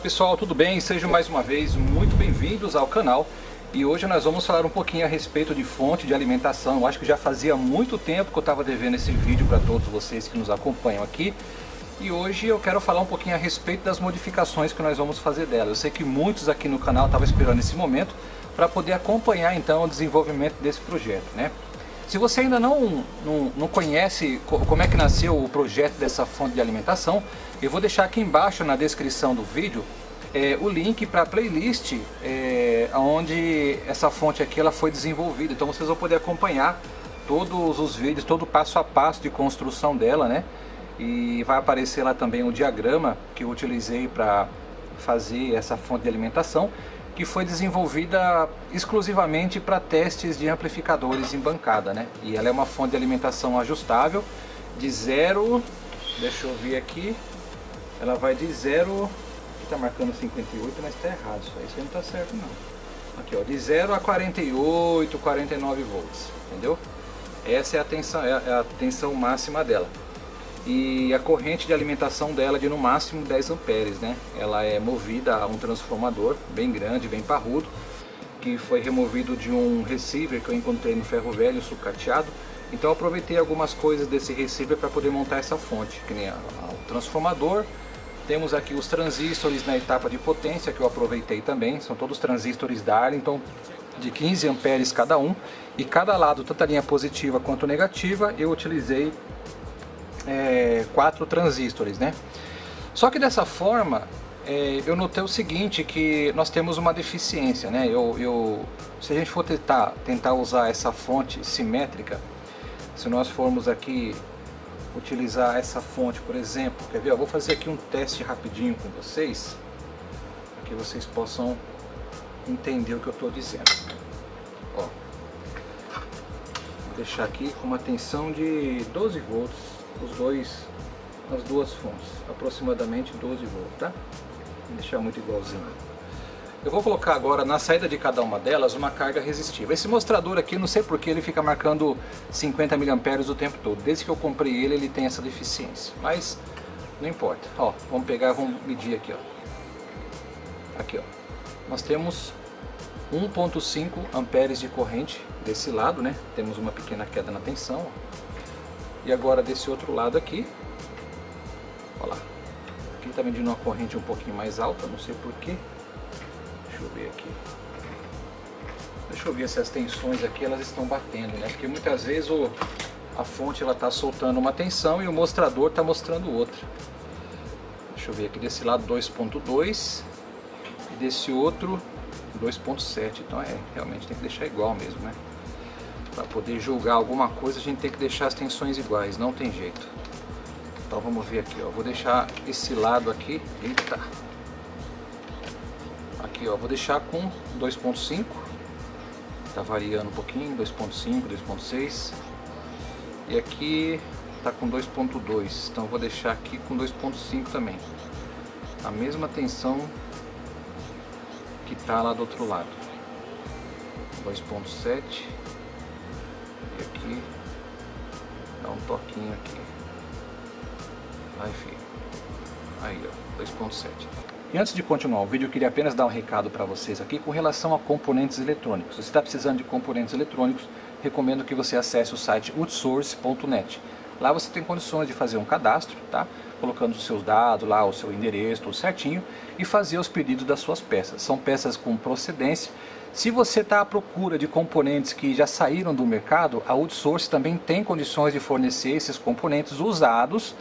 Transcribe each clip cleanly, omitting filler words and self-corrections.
pessoal, tudo bem? Sejam mais uma vez muito bem-vindos ao canal. E hoje nós vamos falar um pouquinho a respeito de fonte de alimentação. Eu acho que já fazia muito tempo que eu estava devendo esse vídeo para todos vocês que nos acompanham aqui. E hoje eu quero falar um pouquinho a respeito das modificações que nós vamos fazer dela. Eu sei que muitos aqui no canal estavam esperando esse momento para poder acompanhar então o desenvolvimento desse projeto, né? Se você ainda não conhece como é que nasceu o projeto dessa fonte de alimentação, eu vou deixar aqui embaixo na descrição do vídeo o link para a playlist onde essa fonte aqui ela foi desenvolvida. Então vocês vão poder acompanhar todos os vídeos, todo o passo a passo de construção dela, né? E vai aparecer lá também o diagrama que eu utilizei para fazer essa fonte de alimentação, que foi desenvolvida exclusivamente para testes de amplificadores em bancada, né? E ela é uma fonte de alimentação ajustável de 0, deixa eu ver aqui, ela vai de 0, aqui tá marcando 58, mas tá errado isso aí não tá certo não. Aqui ó, de 0 a 48, 49 volts, entendeu? Essa é a tensão máxima dela. E a corrente de alimentação dela é de no máximo 10 amperes, né? Ela é movida a um transformador bem grande, bem parrudo, que foi removido de um receiver que eu encontrei no ferro velho sucateado. Então eu aproveitei algumas coisas desse receiver para poder montar essa fonte, que nem o transformador. Temos aqui os transistores na etapa de potência que eu aproveitei também, são todos transistores da Arlington de 15 amperes cada um, e cada lado, tanto a linha positiva quanto negativa, eu utilizei 4 transistores, né? Só que dessa forma eu notei o seguinte, que nós temos uma deficiência, né? Se a gente for tentar usar essa fonte simétrica, se nós formos aqui utilizar essa fonte, por exemplo, quer ver? Eu vou fazer aqui um teste rapidinho com vocês, para que vocês possam entender o que eu estou dizendo. Ó, vou deixar aqui com uma tensão de 12 volts, as duas fontes, aproximadamente 12 volts, tá? Vou deixar muito igualzinho. Eu vou colocar agora na saída de cada uma delas uma carga resistiva. Esse mostrador aqui, não sei porque ele fica marcando 50 mA o tempo todo. Desde que eu comprei ele tem essa deficiência, mas não importa. Ó, vamos pegar, vamos medir aqui, ó. Aqui, ó. Nós temos 1,5 amperes de corrente desse lado, né? Temos uma pequena queda na tensão, ó. E agora desse outro lado aqui, olha lá, aqui está medindo uma corrente um pouquinho mais alta, não sei porquê. Deixa eu ver aqui. Deixa eu ver se as tensões aqui elas estão batendo, né? Porque muitas vezes a fonte ela está soltando uma tensão e o mostrador está mostrando outra. Deixa eu ver aqui desse lado 2,2 e desse outro 2,7. Então realmente tem que deixar igual mesmo, né? Para poder julgar alguma coisa a gente tem que deixar as tensões iguais, não tem jeito. Então vamos ver aqui, ó. Vou deixar esse lado aqui, eita. Aqui ó, vou deixar com 2,5. Tá variando um pouquinho, 2,5, 2,6. E aqui tá com 2,2. Então vou deixar aqui com 2,5 também. A mesma tensão que tá lá do outro lado. 2,7. E aqui dá um toquinho aqui. Aí, filho. Aí, ó, 2,7. E antes de continuar o vídeo, eu queria apenas dar um recado para vocês aqui com relação a componentes eletrônicos. Se você está precisando de componentes eletrônicos, recomendo que você acesse o site woodsource.net. Lá você tem condições de fazer um cadastro, tá? Colocando os seus dados lá, o seu endereço, tudo certinho, e fazer os pedidos das suas peças. São peças com procedência. Se você está à procura de componentes que já saíram do mercado, a Woodsource também tem condições de fornecer esses componentes usados,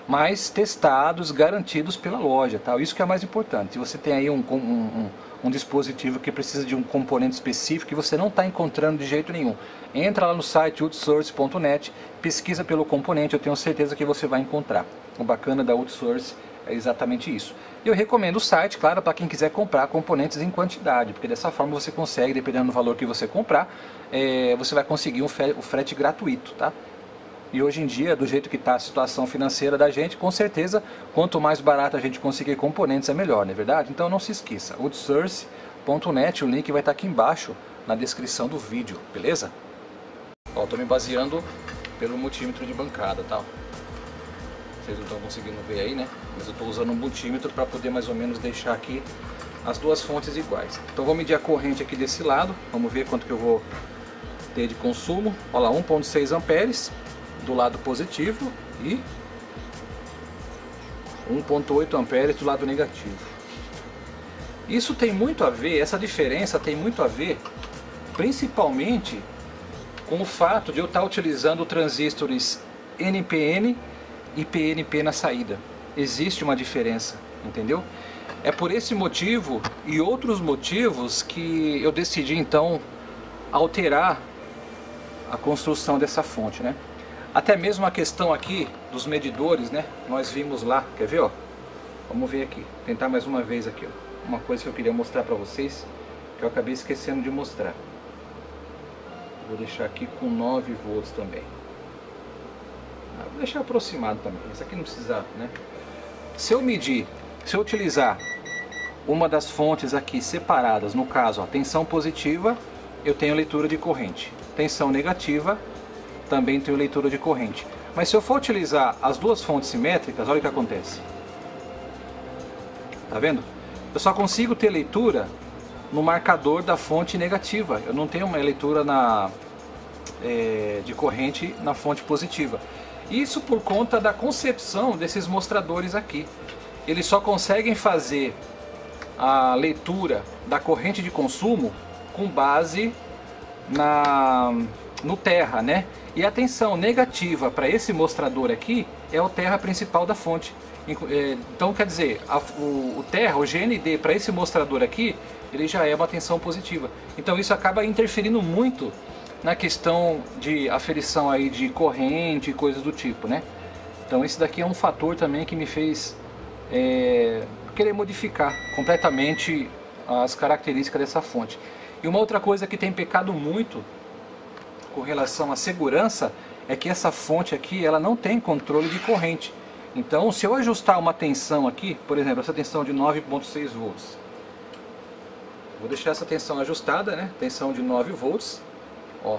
mas testados, garantidos pela loja, tá? Isso que é mais importante. Se você tem aí um dispositivo que precisa de um componente específico que você não está encontrando de jeito nenhum, entra lá no site woodsource.net, pesquisa pelo componente, eu tenho certeza que você vai encontrar. O bacana da Woodsource é exatamente isso. Eu recomendo o site, claro, para quem quiser comprar componentes em quantidade, porque dessa forma você consegue, dependendo do valor que você comprar, você vai conseguir o frete gratuito, tá? E hoje em dia, do jeito que está a situação financeira da gente, com certeza, quanto mais barato a gente conseguir componentes é melhor, não é verdade? Então não se esqueça, woodsource.net, o link vai estar aqui embaixo na descrição do vídeo, beleza? Ó, estou me baseando pelo multímetro de bancada, tá? Vocês não estão conseguindo ver aí, né? Mas eu estou usando um multímetro para poder mais ou menos deixar aqui as duas fontes iguais. Então vou medir a corrente aqui desse lado, vamos ver quanto que eu vou ter de consumo. Olha lá, 1,6 amperes do lado positivo e 1,8 amperes do lado negativo. Isso tem muito a ver, essa diferença tem muito a ver principalmente com o fato de eu estar utilizando transistores NPN e PNP na saída. Existe uma diferença, entendeu? É por esse motivo e outros motivos que eu decidi então alterar a construção dessa fonte, né? Até mesmo a questão aqui dos medidores, né? Nós vimos lá, quer ver, ó? Vamos ver aqui, tentar mais uma vez aqui, ó. Uma coisa que eu queria mostrar para vocês, que eu acabei esquecendo de mostrar. Vou deixar aqui com 9 volts também. Vou deixar aproximado também, isso aqui não precisa, né? Se eu utilizar uma das fontes aqui separadas, no caso, ó, tensão positiva, eu tenho leitura de corrente. Tensão negativa, também tenho leitura de corrente. Mas se eu for utilizar as duas fontes simétricas, olha o que acontece. Tá vendo? Eu só consigo ter leitura no marcador da fonte negativa. Eu não tenho uma leitura de corrente na fonte positiva. Isso por conta da concepção desses mostradores aqui. Eles só conseguem fazer a leitura da corrente de consumo com base no terra, né? E a tensão negativa para esse mostrador aqui é o terra principal da fonte. Então quer dizer, o terra, o GND para esse mostrador aqui, ele já é uma tensão positiva. Então isso acaba interferindo muito na questão de aferição aí de corrente e coisas do tipo, né? Então esse daqui é um fator também que me fez querer modificar completamente as características dessa fonte. E uma outra coisa que tem pecado muito com relação à segurança é que essa fonte aqui, ela não tem controle de corrente. Então se eu ajustar uma tensão aqui, por exemplo, essa tensão de 9,6 volts, vou deixar essa tensão ajustada, né? Tensão de 9 volts. Ó,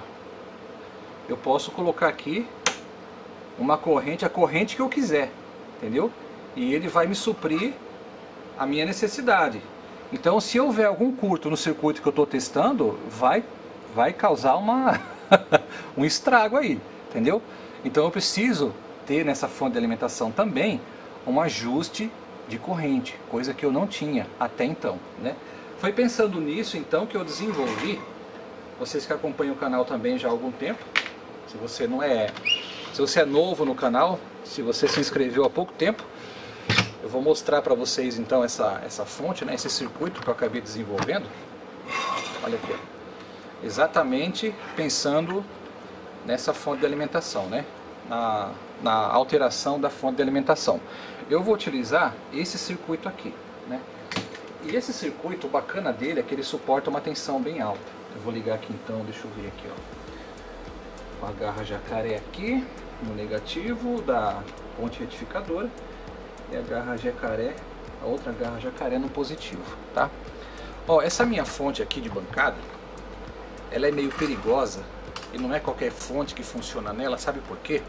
eu posso colocar aqui uma corrente, a corrente que eu quiser, entendeu? E ele vai me suprir a minha necessidade. Então se houver algum curto no circuito que eu estou testando, vai causar um estrago aí, entendeu? Então eu preciso ter nessa fonte de alimentação também um ajuste de corrente, coisa que eu não tinha até então, né? Foi pensando nisso então que eu desenvolvi. Vocês que acompanham o canal também já há algum tempo, se você é novo no canal, se você se inscreveu há pouco tempo, eu vou mostrar para vocês então essa fonte, né, esse circuito que eu acabei desenvolvendo. Olha aqui, ó. Exatamente pensando nessa fonte de alimentação, né, na alteração da fonte de alimentação. Eu vou utilizar esse circuito aqui, né? E esse circuito, o bacana dele é que ele suporta uma tensão bem alta. Eu vou ligar aqui então, deixa eu ver aqui, ó. Com a garra jacaré aqui no negativo da ponte retificadora e a garra jacaré, a outra garra jacaré no positivo, tá? Ó, essa minha fonte aqui de bancada, ela é meio perigosa e não é qualquer fonte que funciona nela, sabe por quê?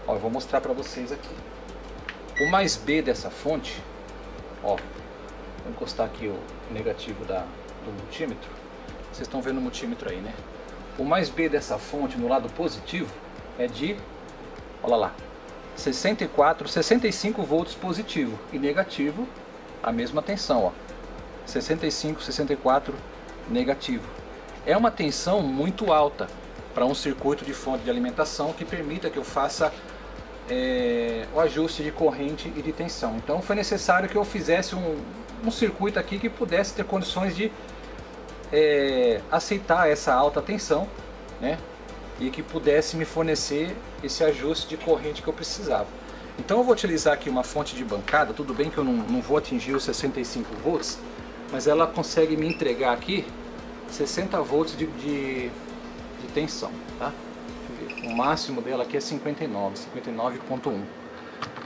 Ó, eu vou mostrar pra vocês aqui. O mais B dessa fonte, ó, vou encostar aqui o negativo do multímetro. Vocês estão vendo o multímetro aí, né? O mais B dessa fonte no lado positivo é de, olha lá, 65 volts positivo e negativo a mesma tensão, ó, 65, 64 negativo. É uma tensão muito alta para um circuito de fonte de alimentação que permita que eu faça o ajuste de corrente e de tensão. Então foi necessário que eu fizesse um circuito aqui que pudesse ter condições de aceitar essa alta tensão, né? E que pudesse me fornecer esse ajuste de corrente que eu precisava. Então eu vou utilizar aqui uma fonte de bancada. Tudo bem que eu não vou atingir os 65 volts, mas ela consegue me entregar aqui 60 volts de tensão, tá? Deixa eu ver. O máximo dela aqui é 59.1,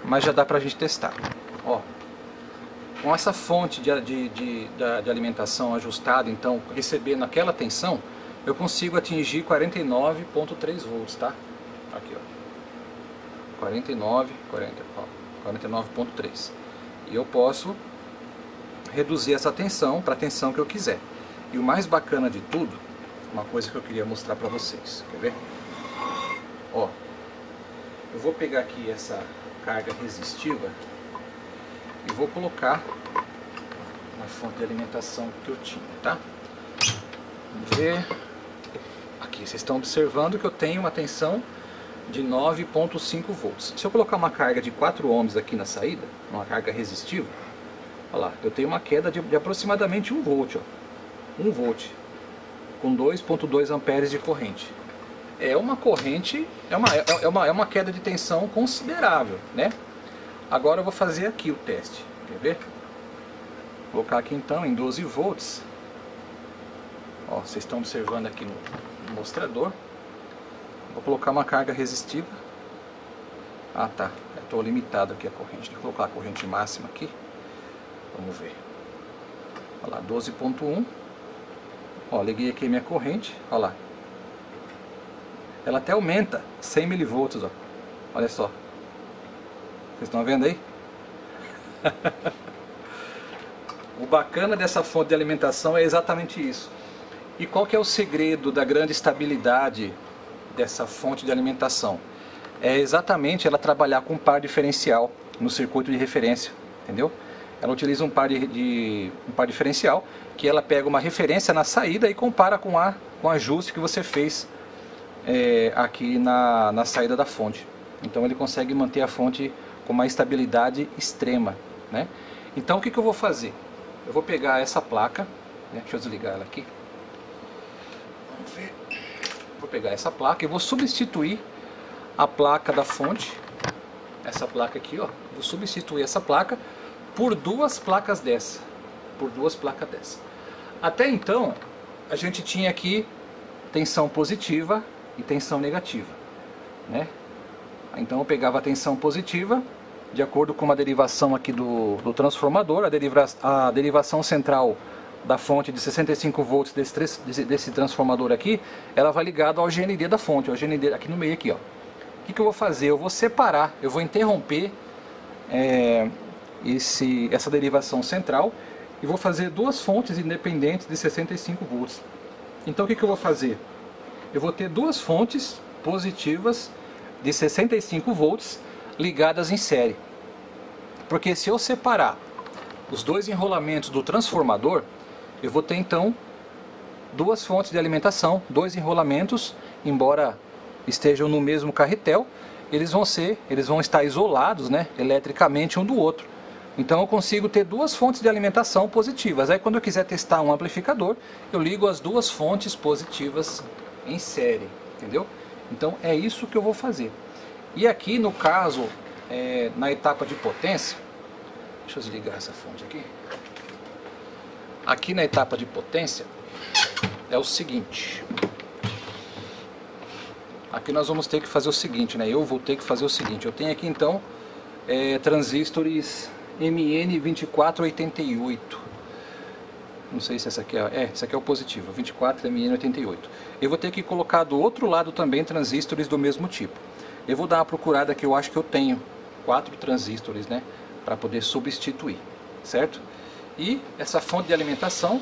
mas já dá pra gente testar. Ó, com essa fonte de alimentação ajustada, então recebendo aquela tensão, eu consigo atingir 49.3 volts, tá? Aqui, ó. 40, ó. 49.3. E eu posso reduzir essa tensão para a tensão que eu quiser. E o mais bacana de tudo, uma coisa que eu queria mostrar para vocês, quer ver? Ó, eu vou pegar aqui essa carga resistiva e vou colocar na fonte de alimentação que eu tinha, tá? Vamos ver. Aqui, vocês estão observando que eu tenho uma tensão de 9.5 volts. Se eu colocar uma carga de 4 ohms aqui na saída, uma carga resistiva, olha lá, eu tenho uma queda de aproximadamente 1 volt, ó. 1 volt, com 2.2 amperes de corrente. É uma corrente, é uma queda de tensão considerável, né? Agora eu vou fazer aqui o teste, quer ver? Vou colocar aqui então em 12 volts. Ó, vocês estão observando aqui no mostrador. Vou colocar uma carga resistiva. Ah tá, estou limitado aqui a corrente. Vou colocar a corrente máxima aqui. Vamos ver. Olha lá, 12.1. Ó, liguei aqui a minha corrente. Olha lá. Ela até aumenta 100 milivolts, ó. Olha só. Vocês estão vendo aí? O bacana dessa fonte de alimentação é exatamente isso. E qual que é o segredo da grande estabilidade dessa fonte de alimentação? É exatamente ela trabalhar com um par diferencial no circuito de referência, entendeu? Ela utiliza um par diferencial que ela pega uma referência na saída e compara com o ajuste que você fez aqui na saída da fonte. Então ele consegue manter a fonte com uma estabilidade extrema, né? Então o que eu vou fazer? Eu vou pegar essa placa, né? Deixa eu desligar ela aqui. Vamos ver. Vou pegar essa placa e vou substituir a placa da fonte, essa placa aqui, ó. Vou substituir essa placa por duas placas dessa, Até então a gente tinha aqui tensão positiva e tensão negativa, né? Então eu pegava a tensão positiva de acordo com uma derivação aqui do transformador, a derivação central da fonte de 65 volts desse transformador aqui, ela vai ligada ao GND da fonte, ao GND aqui no meio aqui, ó. O que eu vou fazer? Eu vou separar, eu vou interromper essa derivação central e vou fazer duas fontes independentes de 65 volts. Então o que eu vou fazer? Eu vou ter duas fontes positivas de 65 volts ligadas em série. Porque se eu separar os dois enrolamentos do transformador, eu vou ter então duas fontes de alimentação, dois enrolamentos, embora estejam no mesmo carretel, eles vão estar isolados, né, eletricamente um do outro. Então eu consigo ter duas fontes de alimentação positivas. Aí quando eu quiser testar um amplificador, eu ligo as duas fontes positivas em série, entendeu? Então é isso que eu vou fazer. E aqui no caso, na etapa de potência, deixa eu desligar essa fonte aqui. Aqui na etapa de potência é o seguinte. Aqui nós vamos ter que fazer o seguinte, né? Eu vou ter que fazer o seguinte. Eu tenho aqui então transistores MN2488. Não sei se essa aqui essa aqui é o positivo, 24 MN88. Eu vou ter que colocar do outro lado também transistores do mesmo tipo. Eu vou dar uma procurada que eu acho que eu tenho 4 transistores, né, para poder substituir, certo? E essa fonte de alimentação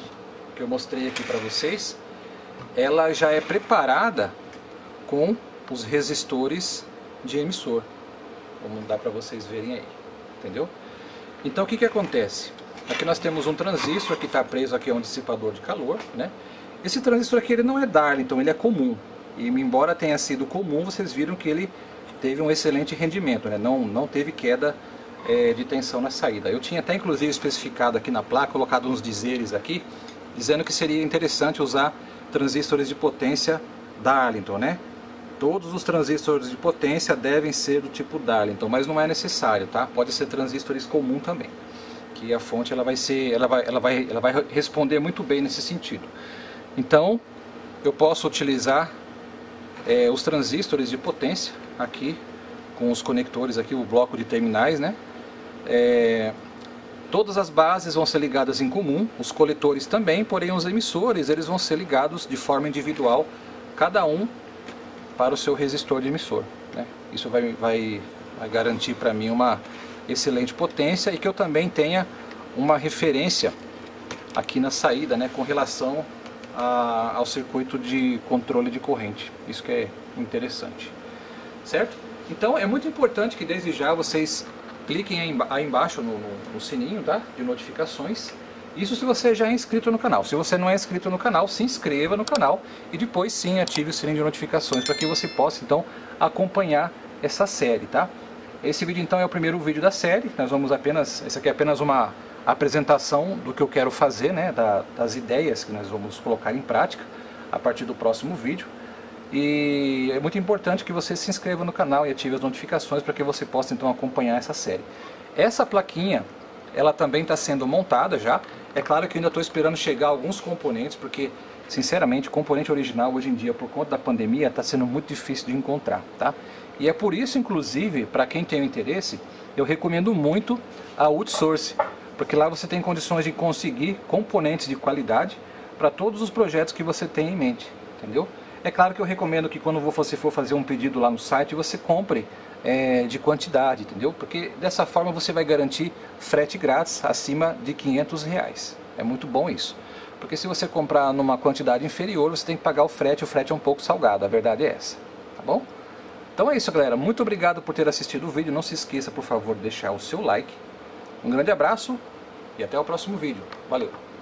que eu mostrei aqui para vocês, ela já é preparada com os resistores de emissor. Vamos dar para vocês verem aí, entendeu? Então o que acontece? Aqui nós temos um transistor que está preso aqui a um dissipador de calor, né? Esse transistor aqui ele não é Darlington, ele é comum. E embora tenha sido comum, vocês viram que ele teve um excelente rendimento, né? Não teve queda de tensão na saída. Eu tinha até inclusive especificado aqui na placa, colocado uns dizeres aqui, dizendo que seria interessante usar transistores de potência Darlington, né? Todos os transistores de potência devem ser do tipo Darlington, mas não é necessário, tá? Pode ser transistores comum também, que a fonte ela vai responder muito bem nesse sentido. Então eu posso utilizar os transistores de potência aqui com os conectores aqui, o bloco de terminais, né? Todas as bases vão ser ligadas em comum, os coletores também, porém os emissores eles vão ser ligados de forma individual, cada um para o seu resistor de emissor, né? Isso vai garantir para mim uma excelente potência e que eu também tenha uma referência aqui na saída, né, com relação ao circuito de controle de corrente. Isso que é interessante, certo? Então é muito importante que desde já vocês cliquem aí embaixo no sininho, tá, de notificações. Isso se você já é inscrito no canal. Se você não é inscrito no canal, se inscreva no canal e depois sim ative o sininho de notificações para que você possa então acompanhar essa série, tá? Esse vídeo então é o primeiro vídeo da série. Nós vamos esse aqui é apenas uma apresentação do que eu quero fazer, né, das ideias que nós vamos colocar em prática a partir do próximo vídeo. E é muito importante que você se inscreva no canal e ative as notificações para que você possa então acompanhar essa série. Essa plaquinha, ela também está sendo montada já. É claro que eu ainda estou esperando chegar alguns componentes, porque sinceramente o componente original hoje em dia, por conta da pandemia, está sendo muito difícil de encontrar, tá? E é por isso, inclusive, para quem tem interesse, eu recomendo muito a Woodsource, porque lá você tem condições de conseguir componentes de qualidade para todos os projetos que você tem em mente, entendeu? É claro que eu recomendo que quando você for fazer um pedido lá no site, você compre de quantidade, entendeu? Porque dessa forma você vai garantir frete grátis acima de R$500. É muito bom isso. Porque se você comprar numa quantidade inferior, você tem que pagar o frete é um pouco salgado, a verdade é essa, tá bom? Então é isso, galera. Muito obrigado por ter assistido o vídeo. Não se esqueça, por favor, de deixar o seu like. Um grande abraço e até o próximo vídeo. Valeu!